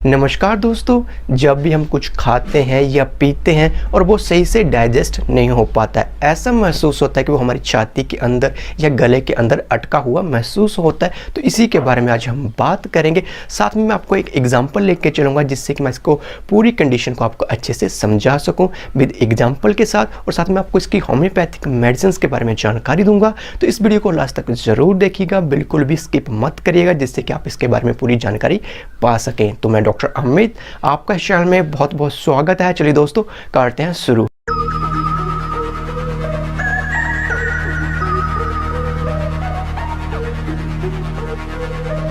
नमस्कार दोस्तों, जब भी हम कुछ खाते हैं या पीते हैं और वो सही से डाइजेस्ट नहीं हो पाता है, ऐसा महसूस होता है कि वो हमारी छाती के अंदर या गले के अंदर अटका हुआ महसूस होता है। तो इसी के बारे में आज हम बात करेंगे। साथ में मैं आपको एक एग्जांपल लेके चलूँगा जिससे कि मैं इसको पूरी कंडीशन को आपको अच्छे से समझा सकूँ विद एग्जाम्पल के साथ, और साथ में आपको इसकी होम्योपैथिक मेडिसिन के बारे में जानकारी दूंगा। तो इस वीडियो को लास्ट तक ज़रूर देखिएगा, बिल्कुल भी स्किप मत करिएगा, जिससे कि आप इसके बारे में पूरी जानकारी पा सकें। तो मैं डॉक्टर अमित, आपका इस चैनल में बहुत बहुत स्वागत है। चलिए दोस्तों, करते हैं शुरू।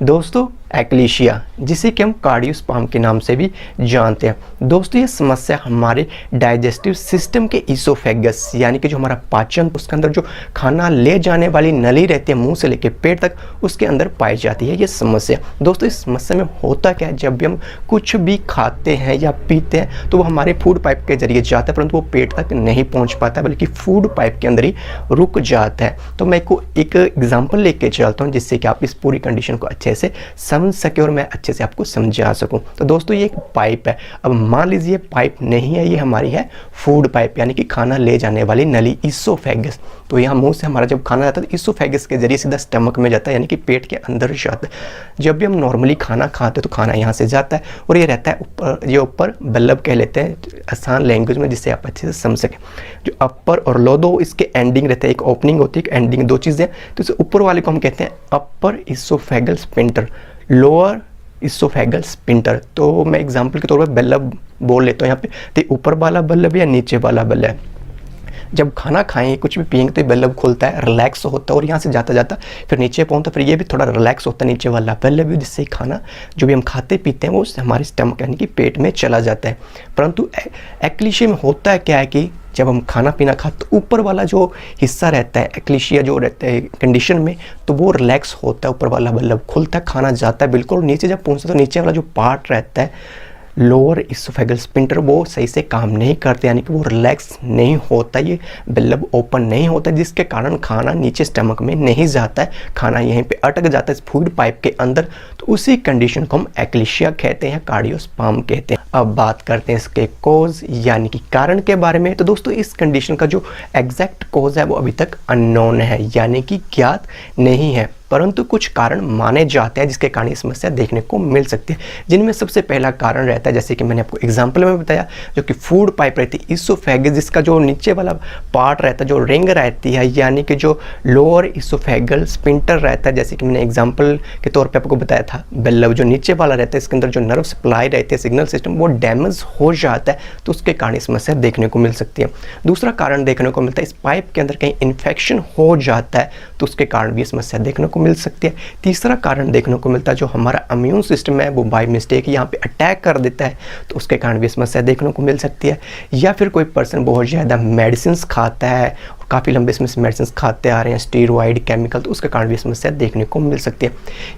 दोस्तों, एक्लीशिया, जिसे कि हम कार्डियोस्पाम के नाम से भी जानते हैं। दोस्तों, ये समस्या हमारे डाइजेस्टिव सिस्टम के ईसोफेगस यानी कि जो हमारा पाचन, उसके अंदर जो खाना ले जाने वाली नली रहती है मुंह से लेकर पेट तक, उसके अंदर पाई जाती है ये समस्या। दोस्तों, इस समस्या में होता क्या है, जब भी हम कुछ भी खाते हैं या पीते हैं तो वो हमारे फूड पाइप के जरिए जाता है, परंतु वो पेट तक नहीं पहुँच पाता, बल्कि फूड पाइप के अंदर ही रुक जाता है। तो मैं को एक एग्जाम्पल लेके चलता हूँ जिससे कि आप इस पूरी कंडीशन को अच्छे से समझ सके और मैं अच्छे से आपको समझा सकूं। तो दोस्तों, ये एक पाइप है। अब मान लीजिए पाइप नहीं है, ये हमारी है फूड पाइप यानी कि खाना ले जाने वाली नली, ईसोफेगस। तो यहाँ मुंह से हमारा जब खाना जाता है तो ईसोफेगस के जरिए सीधा स्टमक में जाता है, यानी कि पेट के अंदर जाता है। जब भी हम नॉर्मली खाना खाते हैं तो खाना यहाँ से जाता है और ये रहता है ऊपर, ये ऊपर बल्लभ कह लेते हैं आसान लैंग्वेज में, जिससे आप अच्छे से समझ सकें। जो अपर और लो, दो इसके एंडिंग रहते हैं, एक ओपनिंग होती है, एक एंडिंग, दो चीज़ें। तो इसे ऊपर वाले को हम कहते हैं upper oesophageal sphincter, lower oesophageal sphincter. तो मैं एग्जांपल के तौर पर बल्लभ बोल लेता हूँ यहाँ पे, तो ऊपर वाला बल्लभ या नीचे वाला बल्लभ। जब खाना खाएं, कुछ भी पिएंगे तो ये बल्लभ खुलता है, रिलैक्स होता है और यहाँ से जाता जाता फिर नीचे पहुँचता, फिर ये भी थोड़ा रिलैक्स होता है नीचे वाला बल्लभ भी, जिससे खाना जो भी हम खाते पीते हैं वो हमारे स्टमक यानी कि पेट में चला जाता है। परंतु एक्लीशिया में होता है क्या है कि जब हम खाना पीना खाते तो ऊपर वाला जो हिस्सा रहता है, एक्लीशिया जो रहता है कंडीशन में, तो वो रिलैक्स होता है, ऊपर वाला बल्लभ खुलता है, खाना जाता है बिल्कुल। नीचे जब पहुँचता तो नीचे वाला जो पार्ट रहता है लोअर इसोफेगल स्फिंक्टर, वो सही से काम नहीं करते, यानी कि वो रिलैक्स नहीं होता, ये बल्लभ ओपन नहीं होता, जिसके कारण खाना नीचे स्टमक में नहीं जाता है, खाना यहीं पे अटक जाता है इस फूड पाइप के अंदर। तो उसी कंडीशन को हम एक्लीशिया कहते हैं, कार्डियोस्पाम कहते हैं। अब बात करते हैं इसके कोज यानी कि कारण के बारे में। तो दोस्तों, इस कंडीशन का जो एग्जैक्ट कोज है वो अभी तक अननोन है, यानी कि ज्ञात नहीं है, परंतु कुछ कारण माने जाते हैं जिसके कारण ये समस्या देखने को मिल सकती है। जिनमें सबसे पहला कारण रहता है, जैसे कि मैंने आपको एग्जांपल में बताया, जो कि फूड पाइप रहती है इसोफेगस, जिसका जो नीचे वाला पार्ट रहता है, जो रिंग रहती है, यानी कि जो लोअर इसोफेगल स्फिंक्टर रहता है, जैसे कि मैंने एग्जांपल के तौर पे आपको बताया था, बल्लभ जो नीचे वाला रहता है, इसके अंदर जो नर्व सप्लाई रहती है, सिग्नल सिस्टम, वो डैमेज हो जाता है, तो उसके कारण ये समस्या देखने को मिल सकती है। दूसरा कारण देखने को मिलता है, इस पाइप के अंदर कहीं इन्फेक्शन हो जाता है, तो उसके कारण भी ये समस्या देखने को मिल सकती है। तीसरा कारण देखने को मिलता है, जो हमारा इम्यून सिस्टम है वो बाय मिस्टेक यहाँ पे अटैक कर देता है, तो उसके कारण भी समस्या देखने को मिल सकती है। या फिर कोई पर्सन बहुत ज़्यादा मेडिसिन खाता है, काफ़ी लंबे समय से मेडिसिन खाते आ रहे हैं, स्टेरॉइड, केमिकल, तो उसके कारण भी समस्या देखने को मिल सकती है।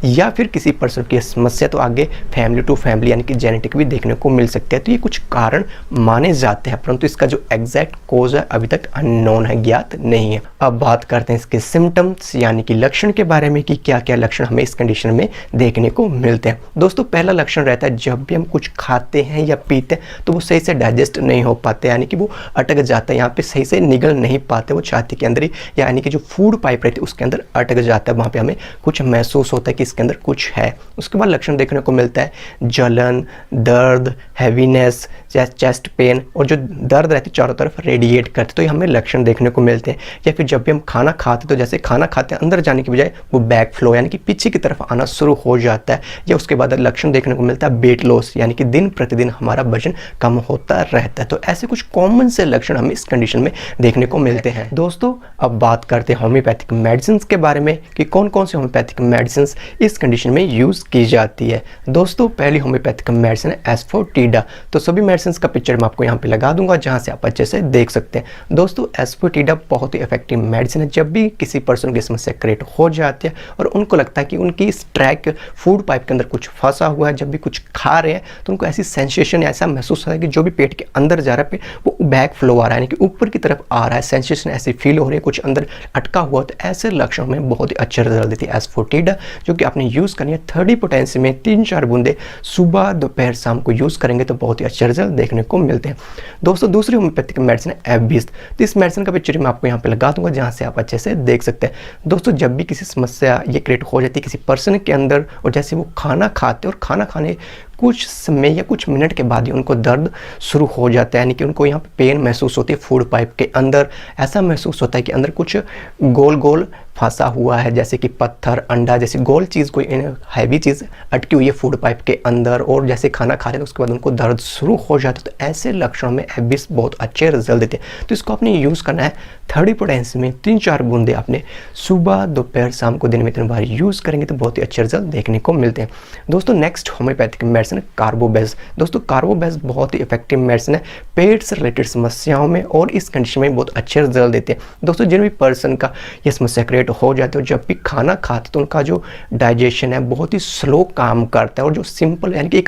या फिर किसी पर्सन की समस्या तो आगे फैमिली टू फैमिली यानी कि जेनेटिक भी देखने को मिल सकते हैं। तो ये कुछ कारण माने जाते हैं, परंतु इसका जो एग्जैक्ट कोज है अभी तक अननोन है, ज्ञात नहीं है। अब बात करते हैं इसके सिम्टम्स यानी कि लक्षण के बारे में, कि क्या क्या लक्षण हमें इस कंडीशन में देखने को मिलते हैं। दोस्तों, पहला लक्षण रहता है, जब भी हम कुछ खाते हैं या पीते हैं तो वो सही से डाइजेस्ट नहीं हो पाते, यानी कि वो अटक जाता है, यहाँ पे सही से निगल नहीं पाते, छाती के अंदर ही, यानी कि जो फूड पाइप रहती है उसके अंदर अटक जाता है, वहाँ पे हमें कुछ महसूस होता है कि इसके अंदर कुछ है। उसके बाद लक्षण देखने को मिलता है जलन, दर्द, हैवीनेस, चेस्ट पेन, और जो दर्द रहती है चारों तरफ रेडिएट करते, तो ये हमें लक्षण देखने को मिलते हैं। या फिर जब भी हम खाना खाते तो जैसे खाना खाते हैं अंदर जाने की बजाय वो बैक फ्लो यानी कि पीछे की तरफ आना शुरू हो जाता है। या उसके बाद लक्षण देखने को मिलता है वेट लॉस, यानी कि दिन प्रतिदिन हमारा वजन कम होता रहता है। तो ऐसे कुछ कॉमन से लक्षण हमें इस कंडीशन में देखने को मिलते हैं। दोस्तों, अब बात करते हैं होम्योपैथिक मेडिसिन के बारे में, कि कौन कौन सी होम्योपैथिक मेडिसिन इस कंडीशन में यूज़ की जाती है। दोस्तों, पहली होम्योपैथिक मेडिसिन है एस्फोटिडा। तो सभी मेडिसिन का पिक्चर मैं आपको यहाँ पे लगा दूंगा, जहाँ से आप अच्छे से देख सकते हैं। दोस्तों, एस्फोटिडा बहुत ही इफेक्टिव मेडिसिन है। जब भी किसी पर्सन की समस्या क्रिएट हो जाती है और उनको लगता है कि उनकी इस ट्रैक फूड पाइप के अंदर कुछ फंसा हुआ है, जब भी कुछ खा रहे हैं तो उनको ऐसी सेंसेशन, ऐसा महसूस होता है कि जो भी पेट के अंदर जा रहा है वो बैक फ्लो आ रहा है, यानी कि ऊपर की तरफ आ रहा है, सेंसेशन ऐसी फील हो रही है, कुछ अंदर अटका हुआ, तो ऐसे लक्षणों में बहुत ही अच्छे रिजल्ट देती है एस्फोटिडा, जो कि आपने यूज़ करनी है 30 पोटेंसी में 3-4 बूंदे सुबह दोपहर शाम को यूज़ करेंगे तो बहुत ही अच्छे रिजल्ट देखने को मिलते हैं। दोस्तों दूसरी होम्योपैथिक मेडिसिन है एफ20। तो इस मेडिसिन का पिक्चर मैं आपको यहाँ पे लगा दूंगा, जहाँ से आप अच्छे से देख सकते हैं। दोस्तों जब भी किसी समस्या ये क्रिएट हो जाती है किसी पर्सन के अंदर, और जैसे वो खाना खाते और खाना खाने कुछ समय या कुछ मिनट के बाद ही उनको दर्द शुरू हो जाता है, यानी कि उनको यहाँ पे पेन महसूस होती है फूड पाइप के अंदर। ऐसा महसूस होता है कि अंदर कुछ गोल गोल फंसा हुआ है, जैसे कि पत्थर, अंडा जैसी गोल चीज़, कोई हैवी चीज़ अटकी हुई है फूड पाइप के अंदर, और जैसे खाना खा रहे हैं तो उसके बाद उनको दर्द शुरू हो जाता है। तो ऐसे लक्षणों में एफ20 बहुत अच्छे रिजल्ट देते हैं। तो इसको आपने यूज़ करना है 30 पोटेंसी में 3-4 बूंदे आपने सुबह दोपहर शाम को दिन में 3 बार यूज़ करेंगे तो बहुत ही अच्छे रिजल्ट देखने को मिलते हैं। दोस्तों नेक्स्ट होम्योपैथिक मेडिसिन है कार्बोबेस। दोस्तों कार्बोबेस बहुत ही इफेक्टिव मेडिसिन है पेट से रिलेटेड समस्याओं में, और इस कंडीशन में बहुत अच्छे रिजल्ट देते हैं। दोस्तों जिन भी पर्सन का ये समस्या क्रिएट हो जाते हो, जब भी खाना खाते तो उनका जो डाइजेशन है बहुत ही स्लो काम करता है, और जो सिंपल यानी कि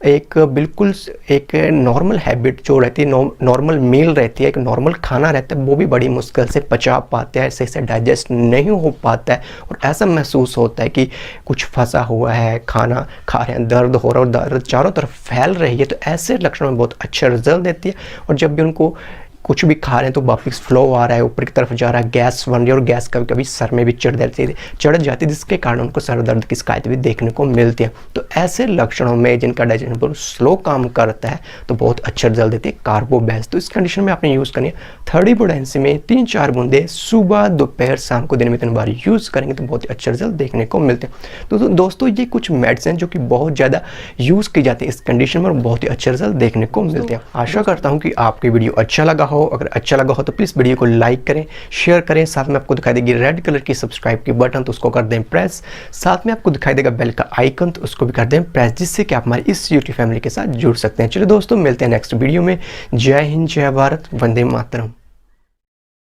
एक बिल्कुल एक नॉर्मल हैबिट जो रहती है, नॉर्मल मील रहती है, एक नॉर्मल खाना रहता है, वो भी बड़ी मुश्किल से पचा पाते हैं, सही से डाइजेस्ट नहीं हो पाता है, और ऐसा महसूस होता है कि कुछ फंसा हुआ है, खाना खा रहे हैं, दर्द हो रहा है और दर्द चारों तरफ फैल रही है। तो ऐसे लक्षणों में बहुत अच्छा रिजल्ट देती है। और जब भी उनको कुछ भी खा रहे हैं तो वापस फ्लो आ रहा है, ऊपर की तरफ जा रहा है, गैस बन रही है, और गैस कभी कभी सर में भी चढ़ जाती है, जिसके कारण उनको सर दर्द की शिकायत भी देखने को मिलती है। तो ऐसे लक्षणों में जिनका डाइजेशन बहुत स्लो काम करता है तो बहुत अच्छा रिजल्ट देती है कार्बोबेस। तो इस कंडीशन में आपने यूज़ करनी है 30 पोटेंसी में 3-4 बूंदे सुबह दोपहर शाम को दिन में 3 बार यूज़ करेंगे तो बहुत ही अच्छे रिजल्ट देखने को मिलते हैं। तो दोस्तों ये कुछ मेडिसिन जो कि बहुत ज़्यादा यूज़ की जाती है इस कंडीशन में, और बहुत ही अच्छे रिजल्ट देखने को मिलते हैं। आशा करता हूँ कि आपकी वीडियो अच्छा लगा हो। अगर अच्छा लगा हो तो प्लीज़ वीडियो को लाइक करें, शेयर करें, साथ में आपको दिखाई देगी रेड कलर की सब्सक्राइब की बटन, तो उसको कर दें प्रेस। साथ में आपको दिखाई देगा बेल का आइकन, तो उसको भी कर दें प्रेस, जिससे कि आप हमारी इस यूट्यूब फैमिली के साथ जुड़ सकते हैं। चलिए दोस्तों मिलते हैं नेक्स्ट वीडियो में। जय हिंद, जय भारत, वंदे मातरम।